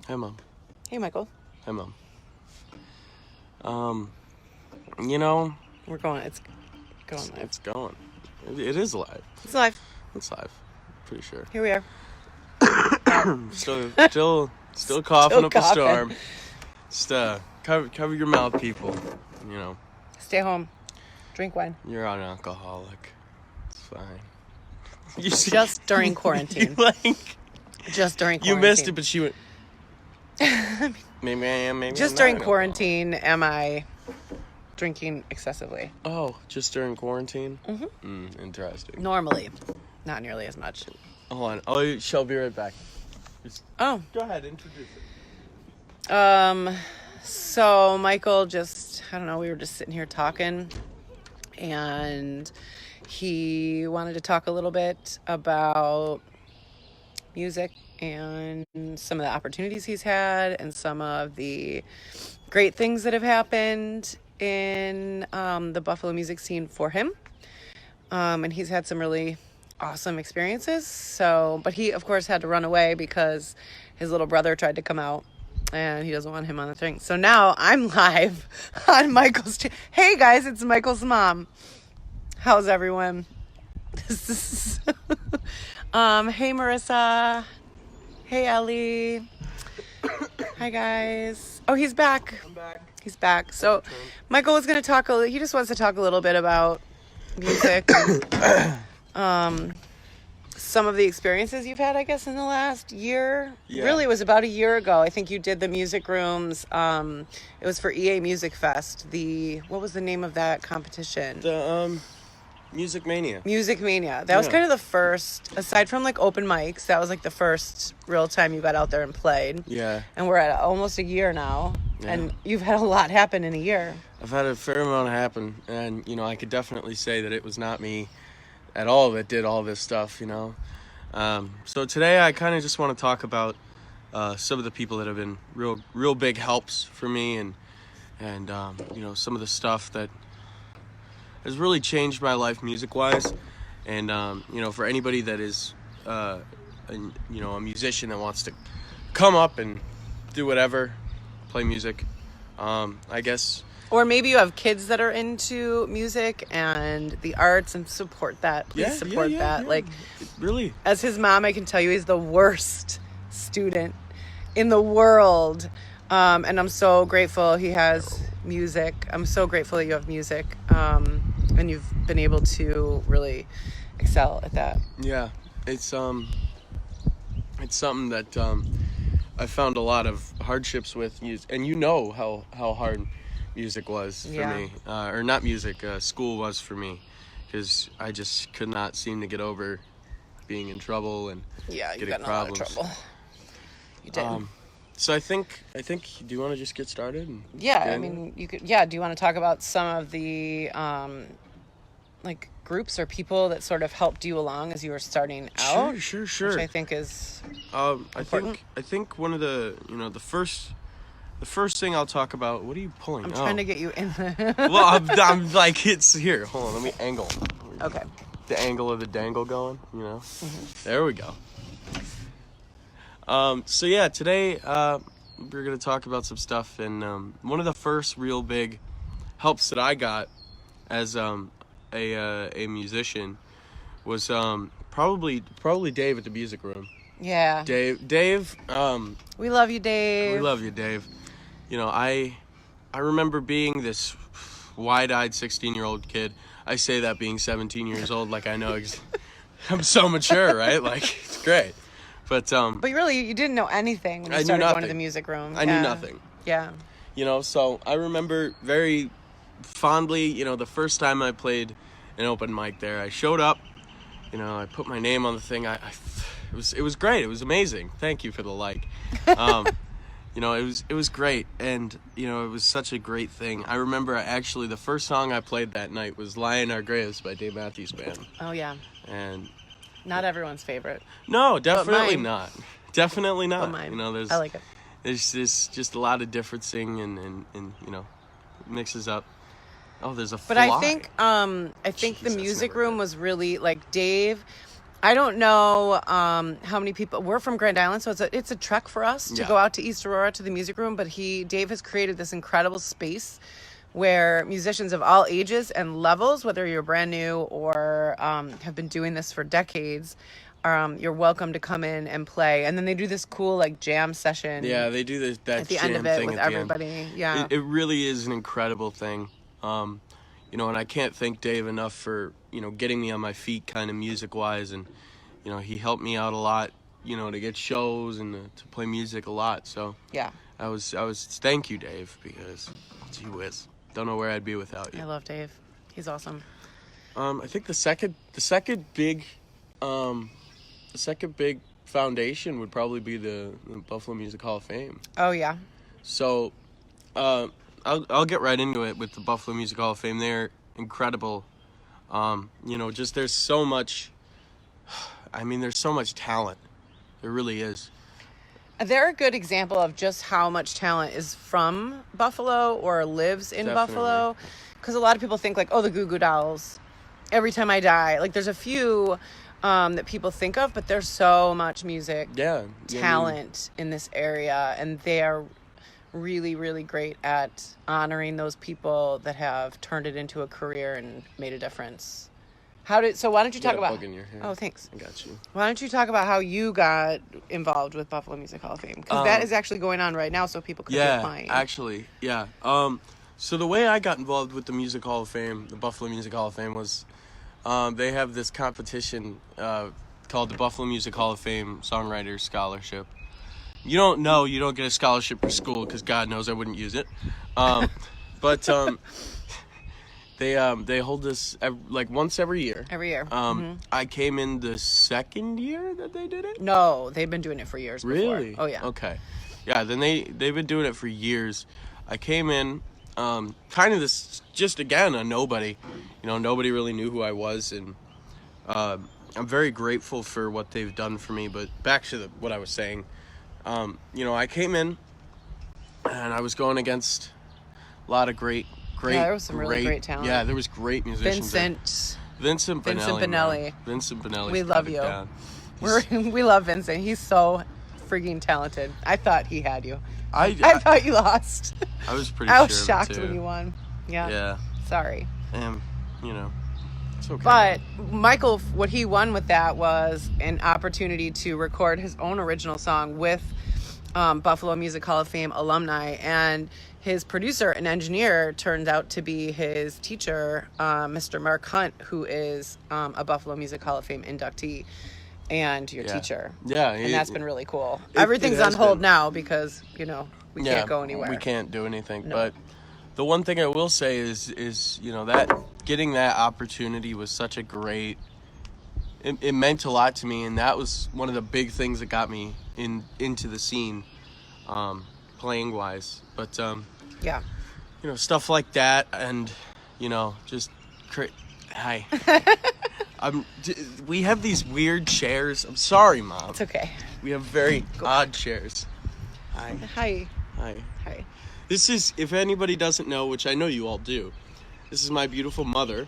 Hi, Mom. Hey, Michael. Hi, Mom. You know, We're going. It's going live. it's going. It is live. It's live. It's live. Pretty sure. Here we are. Still coughing up a storm. Just cover your mouth, people. You know. Stay home. Drink wine. You're an alcoholic. It's fine. Just during quarantine. Just during quarantine. You missed it, but she went. Maybe. Just during quarantine, am I drinking excessively? Oh, just during quarantine? Mm-hmm. Interesting. Normally, not nearly as much. Hold on. Oh, she'll be right back. Oh. Go ahead, introduce it. So Michael I don't know, we were just sitting here talking, and he wanted to talk a little bit about music and some of the opportunities he's had and some of the great things that have happened in the Buffalo music scene for him. And he's had some really awesome experiences. But he, of course, had to run away because his little brother tried to come out and he doesn't want him on the thing. So now I'm live on Michael's Hey guys, it's Michael's mom. How's everyone? This is hey Marissa. Hey Ellie. Hi guys. Oh, he's back. I'm back. He's back. So Michael was going to talk he just wants to talk a little bit about music. Some of the experiences you've had, I guess, in the last year. Yeah. Really, it was about a year ago. I think you did the music rooms. It was for EA Music Fest. What was the name of that competition? The Music Mania. Music Mania. That was kind of the first, aside from like open mics, that was like the first real time you got out there and played. Yeah. And we're at almost a year now. Yeah. And you've had a lot happen in a year. I've had a fair amount happen, and I could definitely say that it was not me at all that did all this stuff. So today I kind of just want to talk about some of the people that have been real big helps for me, and some of the stuff that has really changed my life music-wise. And for anybody that is a musician that wants to come up and do whatever, play music, I guess. Or maybe you have kids that are into music and the arts and support that. Please support that. Yeah. Like, really, as his mom, I can tell you he's the worst student in the world. And I'm so grateful he has music. I'm so grateful that you have music. And you've been able to really excel at that. Yeah, it's something that I found a lot of hardships with, and how hard music was for me, or not music, school was for me, because I just could not seem to get over being in trouble and getting problems. A lot of trouble. You did. So I think. Do you want to just get started? You could. Yeah. Do you want to talk about some of the like groups or people that sort of helped you along as you were starting out? Sure. Which I think is important. I think one of the the first thing I'll talk about. What are you pulling? I'm trying to get you in the... Well, I'm like, it's here. Hold on, let me angle. Okay. The angle of the dangle going, Mm-hmm. There we go. So yeah, today we're gonna talk about some stuff, and one of the first real big helps that I got as a musician was probably Dave at the music room. Yeah. Dave. We love you, Dave. We love you, Dave. I remember being this wide-eyed 16-year-old kid. I say that being 17 years old, like I know I'm so mature, right? Like, it's great. But really, you didn't know anything when you started going to the music room. I knew nothing. Yeah. So I remember very fondly, the first time I played an open mic there, I showed up, I put my name on the thing. It was great. It was amazing. Thank you for the like. It was great, and it was such a great thing. I remember actually the first song I played that night was "Lie in Our Graves" by Dave Matthews Band. Oh yeah. And not everyone's favorite. No, definitely not. Definitely not. But mine. I like it. There's just a lot of differencing and mixes up. Oh, there's a fly. But I think the music room was really like Dave. I don't know how many people. We're from Grand Island, so it's a trek for us to go out to East Aurora to the music room. But Dave has created this incredible space where musicians of all ages and levels, whether you're brand new or have been doing this for decades, you're welcome to come in and play. And then they do this cool like jam session. Yeah, they do that at the jam end of it thing with at the everybody. end. Yeah, it really is an incredible thing. You know, and I can't thank Dave enough for, you know, getting me on my feet kind of music-wise. And, you know, he helped me out a lot, you know, to get shows and to play music a lot. So, yeah. I was thank you, Dave, because, gee whiz, don't know where I'd be without you. I love Dave. He's awesome. I think the second big foundation would probably be the Buffalo Music Hall of Fame. Oh, yeah. So, I'll get right into it with the Buffalo Music Hall of Fame. They're incredible. You know, just there's so much talent. There really is. They're a good example of just how much talent is from Buffalo or lives in Buffalo. Because a lot of people think like, oh, the Goo Goo Dolls, Every Time I Die. Like there's a few that people think of, but there's so much music talent in this area. And they are really, really great at honoring those people that have turned it into a career and made a difference. So why don't you talk about... Oh, thanks. I got you. Why don't you talk about how you got involved with Buffalo Music Hall of Fame? Because that is actually going on right now, so people can be applying. Actually, yeah. So the way I got involved with the Music Hall of Fame, the Buffalo Music Hall of Fame, was they have this competition called the Buffalo Music Hall of Fame Songwriters Scholarship. You don't get a scholarship for school because God knows I wouldn't use it. But they hold this like once every year. Every year. I came in the second year that they did it. No, they've been doing it for years. Really? Before. Oh yeah. Okay. Yeah. Then they've been doing it for years. I came in, kind of this just again a nobody. You know, nobody really knew who I was, and I'm very grateful for what they've done for me. But back to what I was saying. You know, I came in and I was going against a lot of great. Yeah, there was some really great talent. Yeah, there was great musicians. Vincent Benelli. We love you. We love Vincent. He's so freaking talented. I thought he had you. I thought you lost. I was pretty I sure was shocked when you won. Yeah. Yeah. Sorry. You know, it's okay. But Michael, what he won with that was an opportunity to record his own original song with Buffalo Music Hall of Fame alumni, and his producer and engineer turned out to be his teacher, Mr. Mark Hunt, who is a Buffalo Music Hall of Fame inductee and your teacher. Yeah. And that's been really cool. Everything's on hold now because, you know, we can't go anywhere. We can't do anything. No. But the one thing I will say is you know, that getting that opportunity was such a great... It meant a lot to me, and that was one of the big things that got me into the scene, playing wise. But yeah, you know, stuff like that, and you know, just hi. We have these weird chairs. I'm sorry, Mom. it's okay. We have very odd chairs. Hi. This is, if anybody doesn't know, which I know you all do, this is my beautiful mother.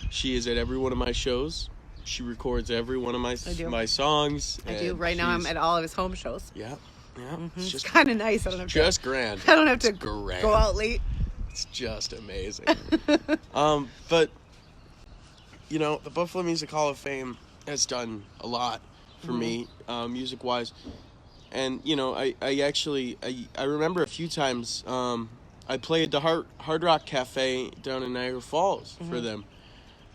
She is at every one of my shows. She records every one of my songs. I do. Right now I'm at all of his home shows. Yeah. Mm-hmm. It's kind of nice. I don't have grand. I don't have to go out late. It's just amazing. But you know, the Buffalo Music Hall of Fame has done a lot for me, music-wise. And you know, I remember a few times I played the Hard Rock Cafe down in Niagara Falls for them.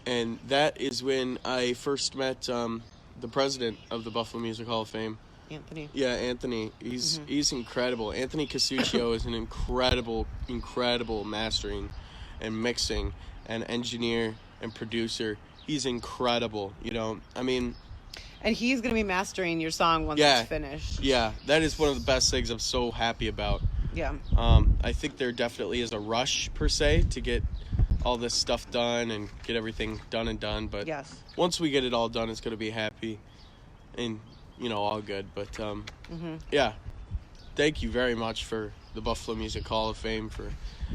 And that is when I first met the president of the Buffalo Music Hall of Fame. Anthony. Yeah, Anthony. He's incredible. Anthony Casuccio is an incredible mastering and mixing and engineer and producer. He's incredible, you know. I mean... And he's going to be mastering your song once it's finished. Yeah, that is one of the best things I'm so happy about. Yeah. I think there definitely is a rush, per se, to get all this stuff done and get everything done. But once we get it all done, it's going to be happy and, you know, all good. But, yeah, thank you very much for the Buffalo Music Hall of Fame for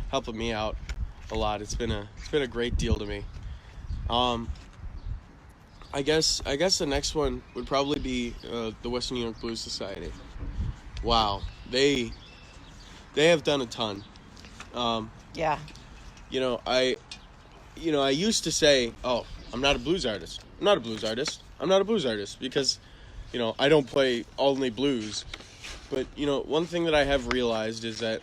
helping me out a lot. It's been a great deal to me. I guess the next one would probably be the Western New York Blues Society. Wow, they have done a ton. Um, Yeah. you know, I used to say, "Oh, I'm not a blues artist. I'm not a blues artist. I'm not a blues artist," because, I don't play only blues. But one thing that I have realized is that,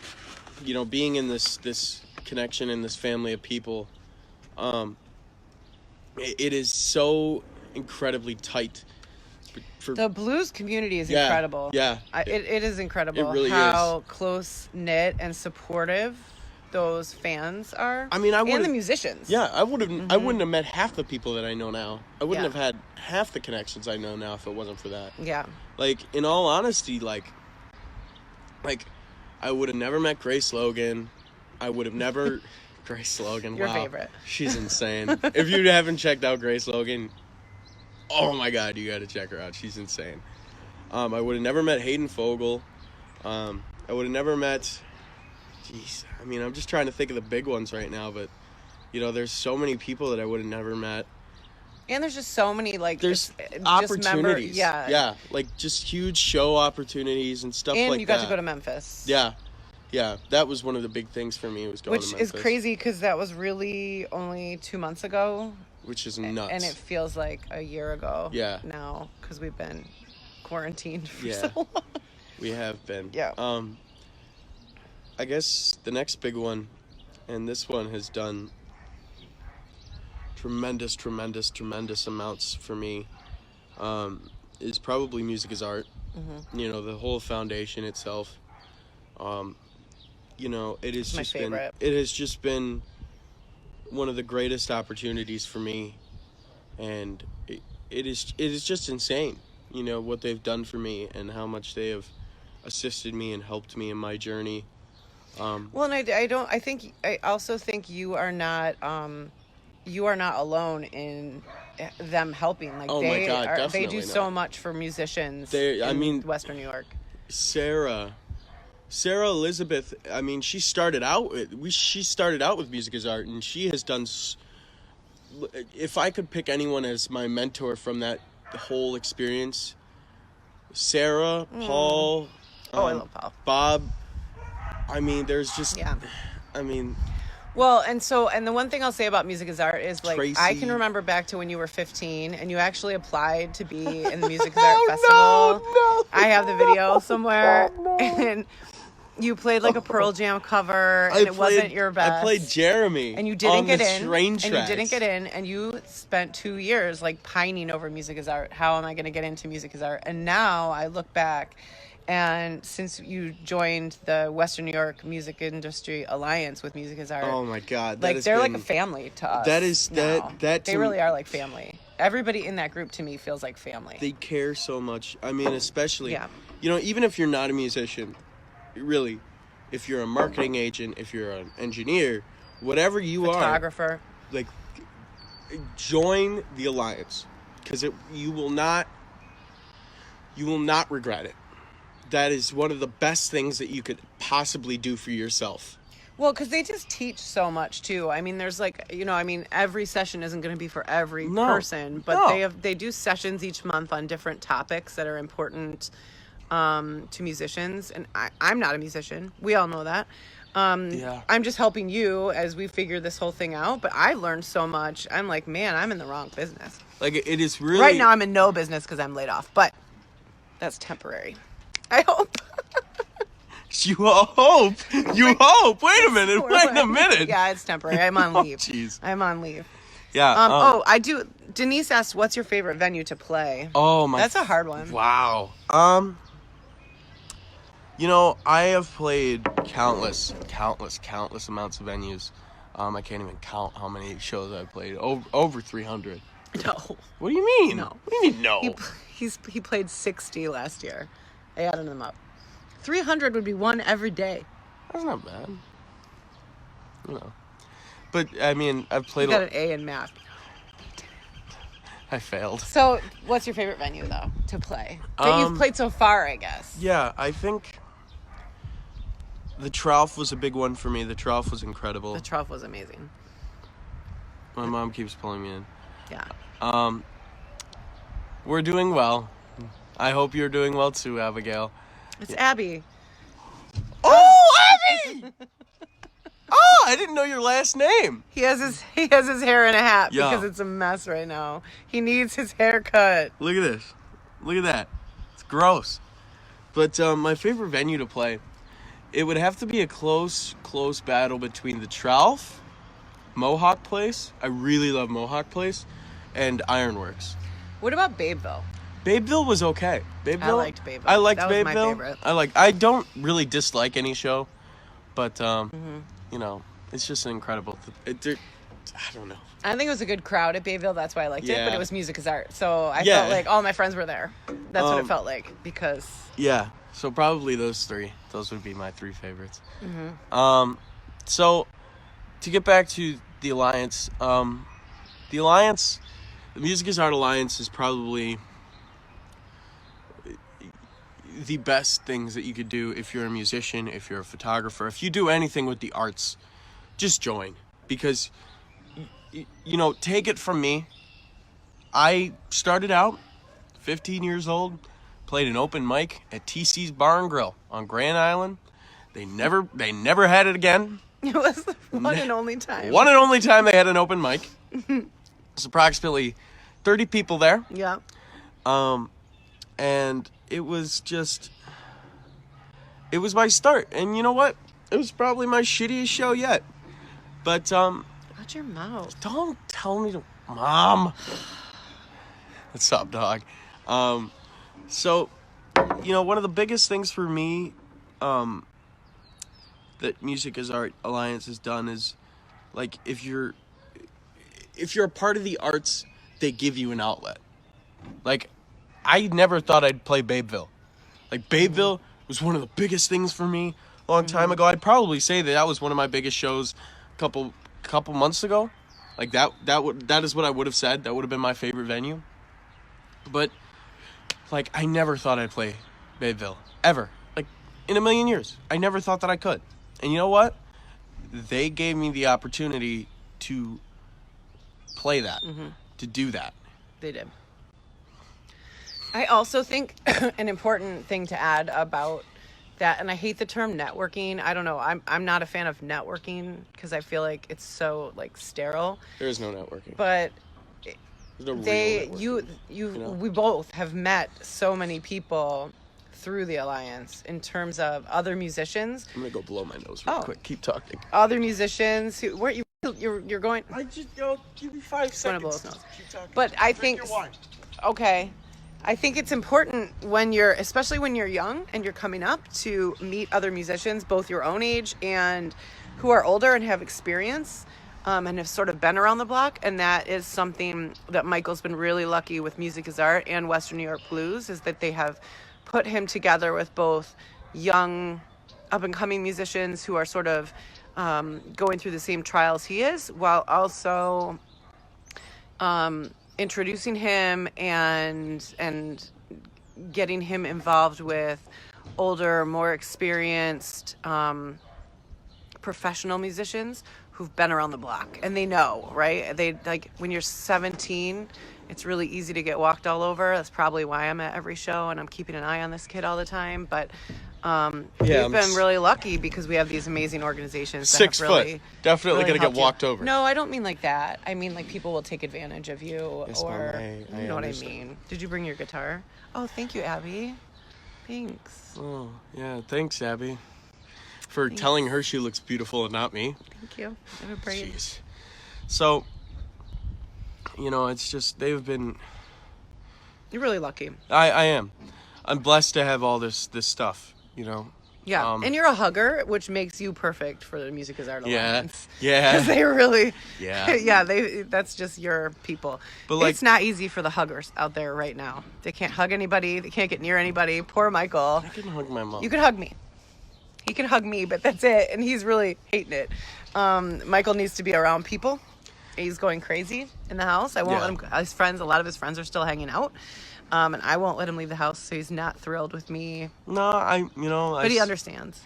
being in this connection in this family of people, um, it is so incredibly tight. For The blues community is yeah, incredible. yeah, It is incredible it really how close knit and supportive those fans are. I mean, I and would the musicians. Yeah, I wouldn't have met half the people that I know now. I wouldn't Yeah. have had half the connections I know now if it wasn't for that. Yeah. Like, in all honesty, like I would have never met Grace Logan. I would have never Grace Logan. Your wow. favorite. She's insane. If you haven't checked out Grace Logan, oh my God, you got to check her out. She's insane. I would have never met Hayden Fogel. I would have never met. Jeez, I mean, I'm just trying to think of the big ones right now, but there's so many people that I would have never met. And there's just so many There's just opportunities. yeah. Like just huge show opportunities and stuff And like that. you got to go to Memphis. Yeah, that was one of the big things for me, was going to Which Memphis. is crazy because that was really only 2 months ago. Which is nuts. And it feels like a year ago Yeah. now because we've been quarantined for Yeah. so long. We have been. Yeah. I guess the next big one, and this one has done tremendous amounts for me, is probably Music is Art. Mm-hmm. The whole foundation itself. It has My just favorite. been. It has just been one of the greatest opportunities for me, and it is just insane. What they've done for me and how much they have assisted me and helped me in my journey. Well, and I also think you are not alone in them helping. Like Oh my God, they definitely do not. so much for musicians in Western New York. Sarah Elizabeth, I mean, she started out with Music is Art, and she has done. If I could pick anyone as my mentor from that whole experience, Sarah, Paul, I love Paul. Bob. I mean, there's just. Yeah. I mean. Well, and the one thing I'll say about Music is Art is, like, Tracy. I can remember back to when you were 15 and you actually applied to be in the Music is Art Festival. No. I have the video somewhere. Oh, no. And you played like a Pearl Jam cover and it wasn't your best. I played Jeremy. And you didn't get in. Train and you didn't get in. And you spent 2 years like pining over Music is Art. How am I going to get into Music is Art? And now I look back, and since you joined the Western New York Music Industry Alliance with Music is Art, Oh my God! like they're like a family to us. That is now. that. They really are like family. Everybody in that group to me feels like family. They care so much. I mean, especially, Yeah. Even if you're not a musician, really, if you're a marketing agent, if you're an engineer, whatever you Photographer. are, like, join the Alliance, because you will not regret it. That is one of the best things that you could possibly do for yourself. Well, because they just teach so much too. I mean, there's like, every session isn't going to be for every person, but No. they do sessions each month on different topics that are important to musicians. And I'm not a musician. We all know that. Yeah. I'm just helping you as we figure this whole thing out. But I learned so much. I'm like, man, I'm in the wrong business. Like, it is really... Right now, I'm in no business because I'm laid off. But that's temporary. I hope. You hope. You hope. Wait a minute. Yeah, it's temporary. I'm on leave. Jeez. I'm on leave. Yeah. I do. Denise asked, "What's your favorite venue to play?" Oh my. That's a hard one. Wow. I have played countless amounts of venues. I can't even count how many shows I've played. Over 300. No. What do you mean? No. What do you mean no? He played 60 last year. I added them up. 300 would be one every day. That's not bad. But I mean, I've played. You got an A in math. I failed. So, what's your favorite venue though to play that you've played so far? I guess. Yeah, I think the Trough was a big one for me. The Trough was incredible. The Trough was amazing. My mom keeps pulling me in. Yeah. We're doing well. I hope you're doing well too, Abigail. It's Abby. Oh, Abby! Oh, I didn't know your last name. He has his hair in a hat Yeah. because it's a mess right now. He needs his hair cut. Look at this. Look at that. It's gross. But my favorite venue to play, it would have to be a close battle between the Trough, Mohawk Place. I really love Mohawk Place, and Ironworks. What about Babeville? Babeville was okay. Babeville, I liked Babeville. I liked That was my Babeville. favorite. I don't really dislike any show, but you know, it's just an incredible. I don't know. I think it was a good crowd at Bayville. That's why I liked it. But Yeah. it was Music is Art. So I Yeah. felt like all my friends were there. That's what it felt like. Because Yeah, so probably those three. Those would be my three favorites. So to get back to the Alliance, the Alliance, the Music is Art Alliance is probably the best things that you could do if you're a musician, if you're a photographer, if you do anything with the arts, just join. Because, you know, take it from me, I started out 15 years old, played an open mic at TC's Bar and Grill on Grand Island. They never had it again. it was the one and only time. One and only time they had an open mic. It's approximately 30 people there. Yeah. And it was my start. And you know what? It was probably my shittiest show yet. But, Watch your mouth. don't tell me to, Mom. What's up, dog? So, you know, one of the biggest things for me, that Music is Art Alliance has done is, like, if you're a part of the arts, they give you an outlet. Like, I never thought I'd play Babeville. Like, Babeville was one of the biggest things for me a long time ago. I'd probably say that was one of my biggest shows a couple months ago. Like, that is what I would have said. That would have been my favorite venue. But, like, I never thought I'd play Babeville. Ever. Like, in a million years. I never thought that I could. And you know what? They gave me the opportunity to play that. To do that. They did. I also think an important thing to add about that, and I hate the term networking. I don't know. I'm not a fan of networking because I feel like it's so like sterile. There is no networking. But There's no real networking. we both have met so many people through the Alliance in terms of other musicians. I'm gonna go blow my nose real quick. Keep talking. Other musicians who you're going. I just give me 5 seconds. blow his nose. Keep talking. But I Drink think your wine. okay. I think it's important especially when you're young and you're coming up, to meet other musicians, both your own age and who are older and have experience, and have sort of been around the block. And that is something that Michael's been really lucky with Music is Art and Western New York Blues, is that they have put him together with both young, up-and-coming musicians who are sort of going through the same trials he is, while also introducing him and getting him involved with older, more experienced professional musicians who've been around the block, and they know, right? They, like, when you're 17, it's really easy to get walked all over. That's probably why I'm at every show and I'm keeping an eye on this kid all the time. But we've been really lucky because we have these amazing organizations. 6 that have foot. really, Definitely really gonna get helped you. walked over. No, I don't mean like that. I mean like people will take advantage of you, Yes, or Mom, I you know what I understand. mean. Did you bring your guitar? Oh, thank you, Abby. Thanks. Oh, yeah. Thanks, Abby, for telling her she looks beautiful and not me. Thank you. I have a braid. Jeez. So, you know, it's just they've been. You're really lucky. I am. I'm blessed to have all this stuff. You know. Yeah, and you're a hugger, which makes you perfect for the Music is Art Yeah. Alliance. Yeah. Because they really, Yeah. that's just your people. But, like- it's not easy for the huggers out there right now. They can't hug anybody. They can't get near anybody. Poor Michael. I can hug my mom. You can hug me. He can hug me, but that's it. And he's really hating it. Michael needs to be around people. He's going crazy in the house. I won't let him. His friends, a lot of his friends are still hanging out. And I won't let him leave the house, so he's not thrilled with me. No, But he understands.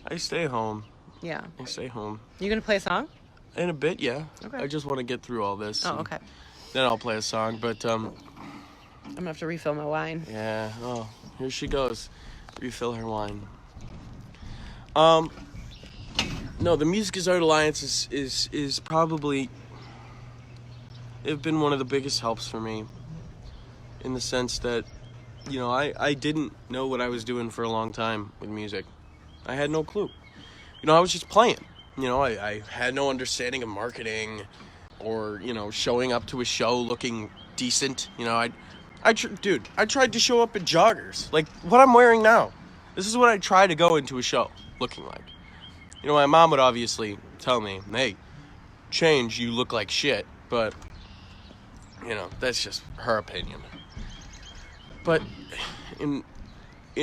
I stay home. Yeah. I stay home. You gonna play a song? In a bit, yeah. Okay. I just want to get through all this. Okay. and Then I'll play a song. But, you know, I stay home. Oh, okay. You know, I stay home. You gonna play a song? In a bit, yeah. I just want to get through all this. Oh, and okay. Then I'll play a song. But, I'm gonna have to refill my wine. Yeah. Oh, here she goes. Refill her wine. No, the Music is Art Alliance is probably, it's been one of the biggest helps for me, in the sense that, you know, I didn't know what I was doing for a long time with music. I had no clue. You know, I was just playing. You know, I had no understanding of marketing or, you know, showing up to a show looking decent. You know, I tried to show up in joggers, like what I'm wearing now. This is what I try to go into a show looking like. You know, my mom would obviously tell me, hey, change, you look like shit. But, you know, that's just her opinion. But in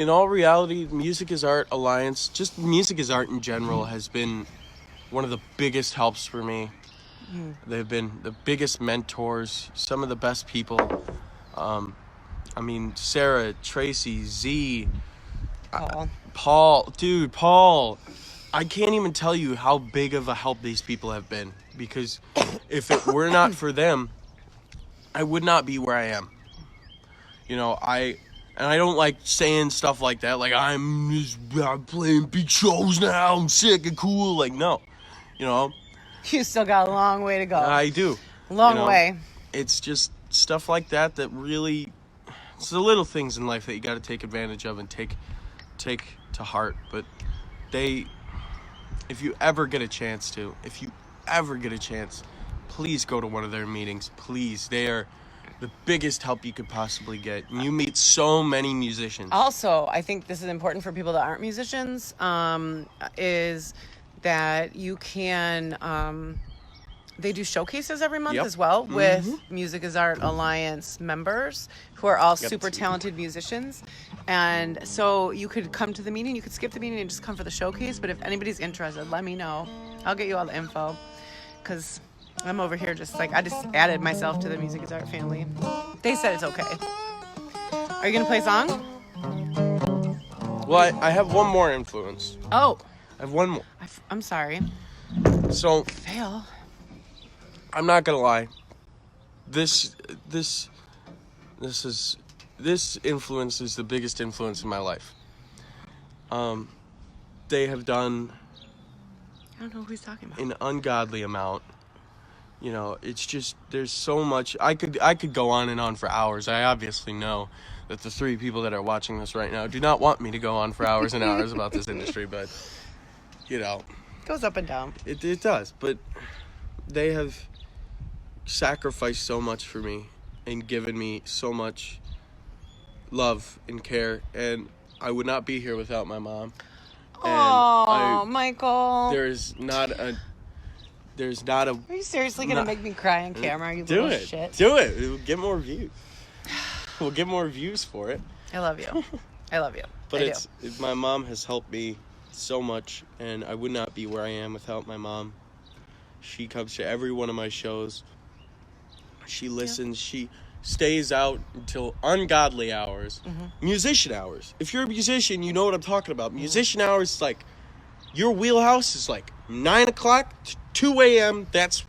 all reality, Music is Art Alliance, just Music is Art in general, has been one of the biggest helps for me. They've been the biggest mentors, some of the best people. I mean, Sarah, Tracy, Z, Paul. I can't even tell you how big of a help these people have been, because if it were not for them, I would not be where I am. You know, I don't like saying stuff like that, like I'm playing big shows now, I'm sick and cool, like no. You know, You still got a long way to go. I do. Long way. It's just stuff like that really, it's the little things in life that you got to take advantage of and take to heart. But if you ever get a chance, please go to one of their meetings. Please, they are the biggest help you could possibly get. And you meet so many musicians. Also, I think this is important for people that aren't musicians, is that you can, they do showcases every month as well with Music is Art Alliance members who are all super talented musicians. And so you could come to the meeting, you could skip the meeting and just come for the showcase. But if anybody's interested, let me know. I'll get you all the info, because I'm over here I just added myself to the Music is Art family. They said it's okay. Are you going to play a song? Well, I have one more influence. Oh. I have one more. I'm sorry. So, Fail. I'm not gonna lie. This influence is the biggest influence in my life. They have done, I don't know who he's talking about. an ungodly amount. You know, it's just, there's so much. I could go on and on for hours. I obviously know that the three people that are watching this right now do not want me to go on for hours and hours about this industry, but, you know. It goes up and down. It does, but they have sacrificed so much for me and given me so much love and care, and I would not be here without my mom. Oh, Michael. There's not a. Are you seriously gonna make me cry on camera? You Do little it. shit. Do it. We'll get more views. We'll get more views for it. I love you. I love you. But my mom has helped me so much, and I would not be where I am without my mom. She comes to every one of my shows. She listens. She stays out until ungodly hours. Musician hours. If you're a musician, you know what I'm talking about. Musician hours is like, your wheelhouse is like 9 o'clock to 2 a.m. That's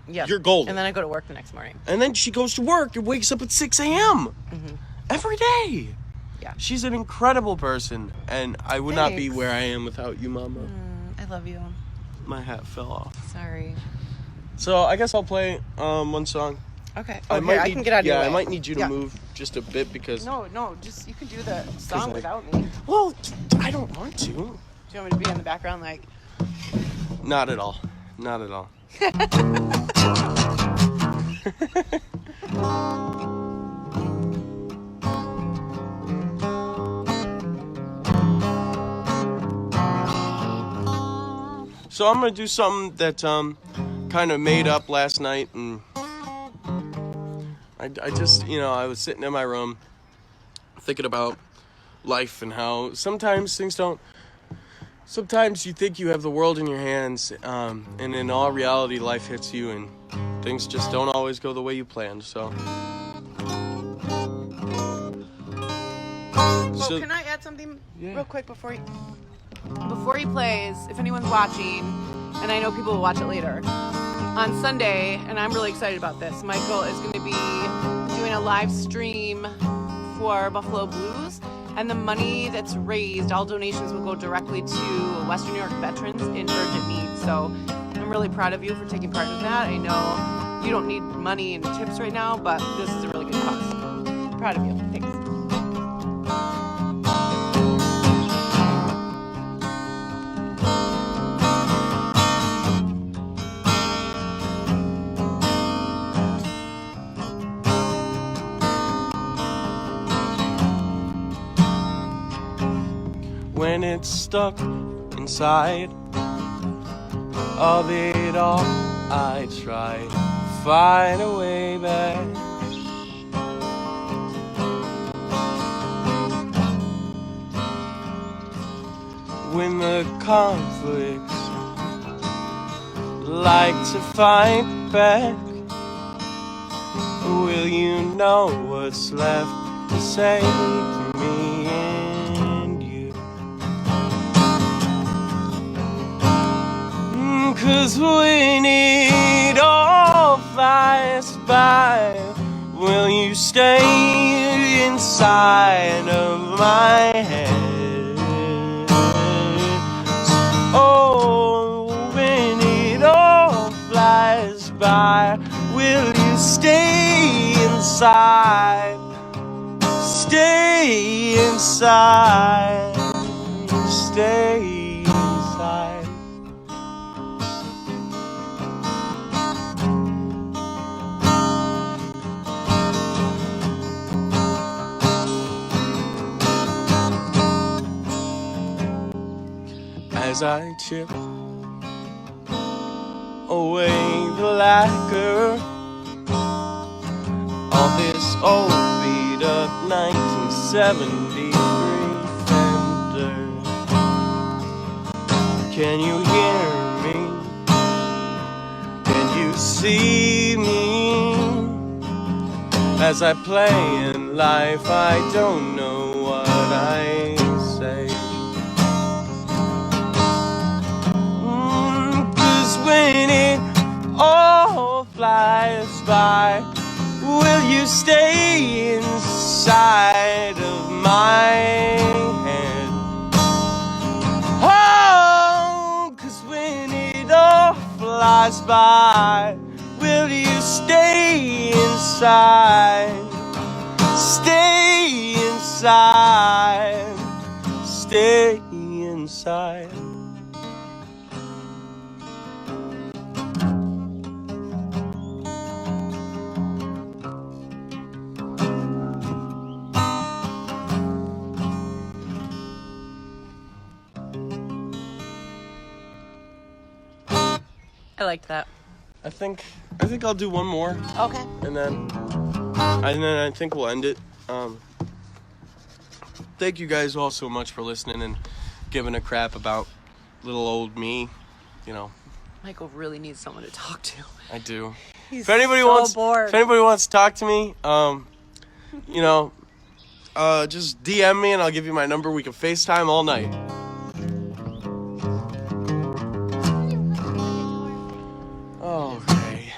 you're golden. And then I go to work the next morning. And then she goes to work and wakes up at 6 a.m. Every day. Yeah. She's an incredible person, and I would not be where I am without you, Mama. I love you. My hat fell off. Sorry. So I guess I'll play one song. Okay. I can get out of your way. I might need you to move just a bit because... No, just, you can do the song without me. Well, I don't want to. Do you want me to be in the background like... Not at all. Not at all. So I'm going to do something that kind of made up last night, and I just, I was sitting in my room thinking about life and how sometimes sometimes you think you have the world in your hands, and in all reality, life hits you and things just don't always go the way you planned, so. So can I add something real quick before he plays? If anyone's watching, and I know people will watch it later, on Sunday, and I'm really excited about this, Michael is going to be doing a live stream for Buffalo Blues, and the money that's raised, all donations will go directly to Western New York veterans in urgent need. So I'm really proud of you for taking part in that. I know you don't need money and tips right now, but this is a really good cause. I'm proud of you. Thanks. When it's stuck inside of it all, I try to find a way back. When the conflicts like to fight back, will you know what's left to say to me and you? 'Cause when it all flies by, will you stay inside of my head? Oh, when it all flies by, will you stay inside? Stay inside. Stay inside. As I chip away the lacquer on this old beat up 1973 Fender, can you hear me? Can you see me? As I play in life, I don't know what I say. When it all flies by, will you stay inside of my head? Oh, 'cause when it all flies by, will you stay inside? Stay inside. Stay inside. I liked that. I think I'll do one more, Okay. and then I think we'll end it. Thank you guys all so much for listening and giving a crap about little old me. You know, Michael really needs someone to talk to. I do. He's If anybody wants to talk to me, you know, just DM me and I'll give you my number. We can FaceTime all night. Okay.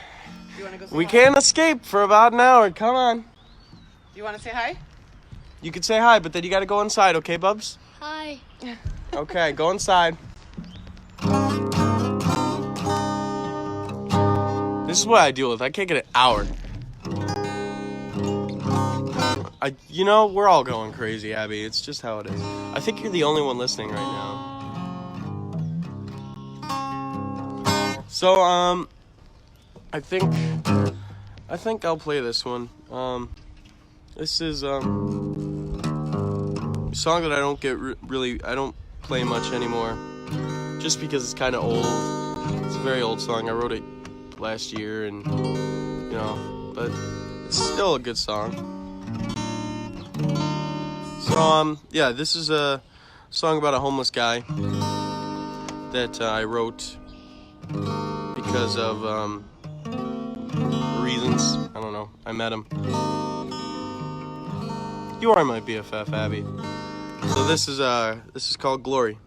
You want to go say We hi? can't escape for about an hour. Come on. You want to say hi? You can say hi, but then you gotta go inside, okay, Bubs? Hi. Okay, go inside. This is what I deal with. I can't get an hour. You know, we're all going crazy, Abby. It's just how it is. I think you're the only one listening right now. So, I think I'll play this one. This is, a song that I don't get I don't play much anymore. Just because it's kind of old. It's a very old song. I wrote it last year and, you know, but it's still a good song. So, yeah, this is a song about a homeless guy that I wrote because of, reasons. I don't know. I met him. You are my BFF, Abby. So this is called Glory.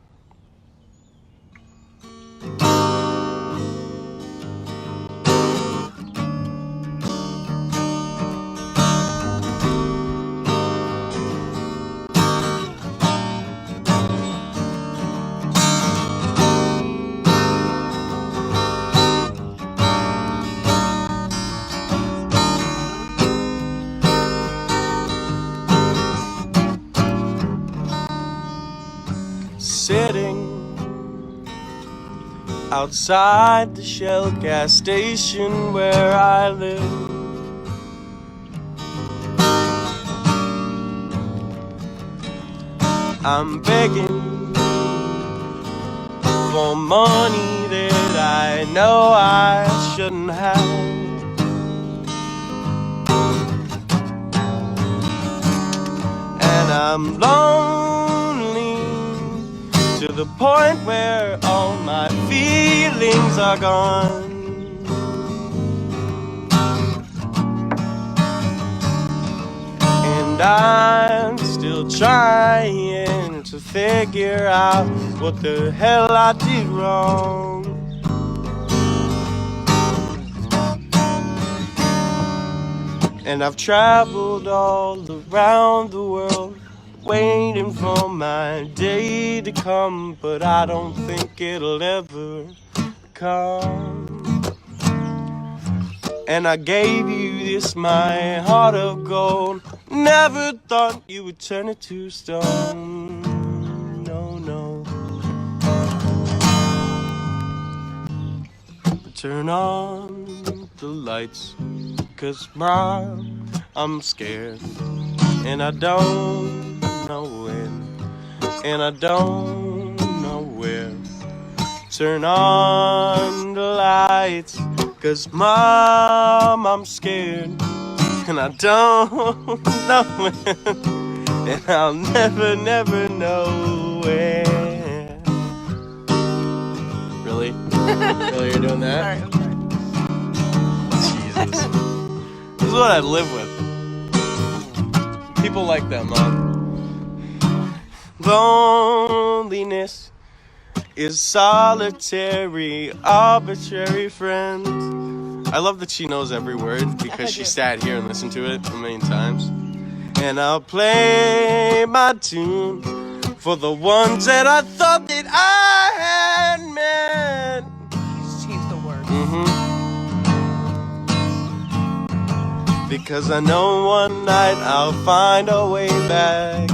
sitting outside the Shell gas station where I live. I'm begging for money that I know I shouldn't have. And I'm lonely to the point where all my feelings are gone. And I'm still trying to figure out what the hell I did wrong. And I've traveled all around the world waiting for my day to come, but I don't think it'll ever come. And I gave you this, my heart of gold. Never thought you would turn it to stone. No, no. Turn on the lights, 'cause Mom, I'm scared. And I don't know when, and I don't know where. Turn on the lights, 'cause Mom, I'm scared. And I don't know when, and I'll never, never know when. Really? Really, you're doing that? Sorry, I'm sorry. Jesus. This is what I live with. People like that, Mom. Loneliness is solitary, arbitrary friend. I love that she knows every word because she sat here and listened to it a million times. And I'll play my tune for the ones that I thought that I had met. Just change the word. Because I know one night I'll find a way back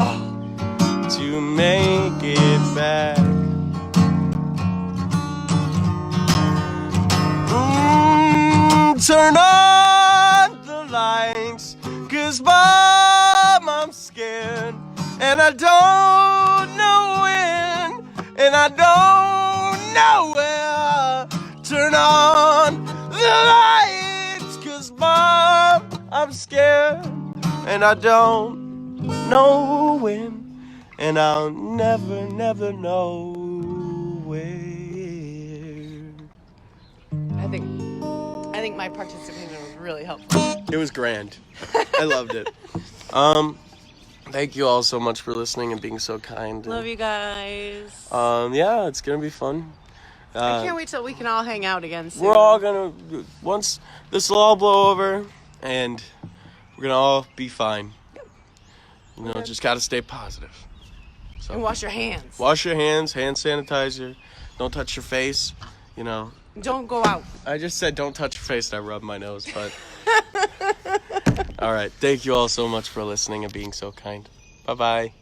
to make it back. Turn on the lights, 'cause Mom, I'm scared. And I don't know when, and I don't know where. Turn on the lights, 'cause Mom, I'm scared. And I don't know when, and I'll never, never know where. I think my participation was really helpful. It was grand. I loved it. Thank you all so much for listening and being so kind. Love you guys. Yeah, it's gonna be fun. I can't wait till we can all hang out again soon. We're all gonna, once this will all blow over, and we're gonna all be fine. You know, just gotta stay positive. So, And wash your hands. wash your hands, hand sanitizer. Don't touch your face. You know. Don't go out. I just said don't touch your face, and I rubbed my nose, but. All right. Thank you all so much for listening and being so kind. Bye-bye.